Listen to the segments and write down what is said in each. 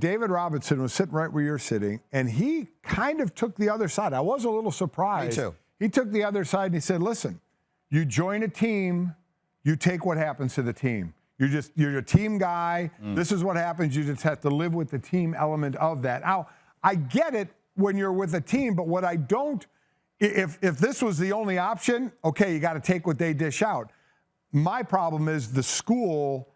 David Robinson was sitting right where you're sitting, and he kind of took the other side. I was a little surprised. Me too. He took the other side and he said, listen, you join a team, you take what happens to the team. You're a team guy. This is what happens. You just have to live with the team element of that. Now, I get it when you're with a team, but what I don't, if this was the only option, okay, you got to take what they dish out. My problem is the school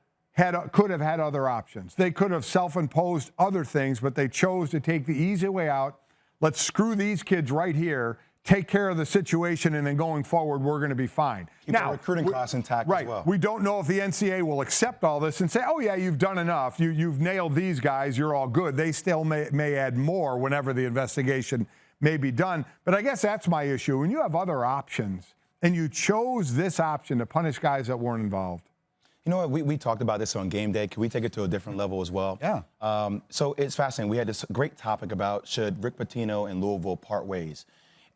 could have had other options. They could have self-imposed other things, but they chose to take the easy way out. Let's screw these kids right here, take care of the situation, and then going forward, we're going to be fine. Keep the recruiting class intact as well. We don't know if the NCAA will accept all this and say, oh, yeah, you've done enough. You've nailed these guys. You're all good. They still may add more whenever the investigation may be done. But I guess that's my issue. When you have other options and you chose this option to punish guys that weren't involved. You know what? We talked about this on game day. Can we take it to a different level as well? Yeah. So it's fascinating. We had this great topic about should Rick Pitino and Louisville part ways.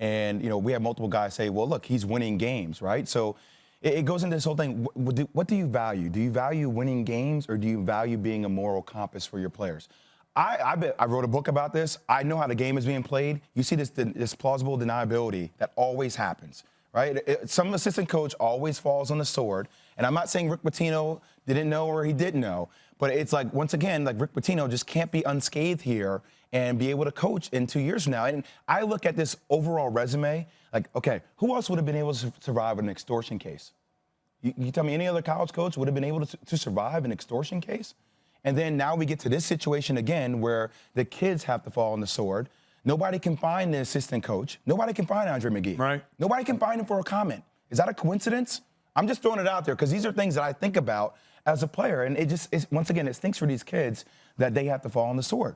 And, you know, we have multiple guys say, well, look, he's winning games, right? So it goes into this whole thing. What do you value? Do you value winning games, or do you value being a moral compass for your players? I wrote a book about this. I know how the game is being played. You see this plausible deniability that always happens, right? Some assistant coach always falls on the sword. And I'm not saying Rick Pitino didn't know or he didn't know, but it's like, once again, like Rick Pitino just can't be unscathed here and be able to coach in 2 years from now. And I look at this overall resume, like, okay, who else would have been able to survive an extortion case? You tell me any other college coach would have been able to survive an extortion case? And then now we get to this situation again where the kids have to fall on the sword. Nobody can find the assistant coach. Nobody can find Andre McGee. Right. Nobody can find him for a comment. Is that a coincidence? I'm just throwing it out there because these are things that I think about as a player. And once again, it stinks for these kids that they have to fall on the sword.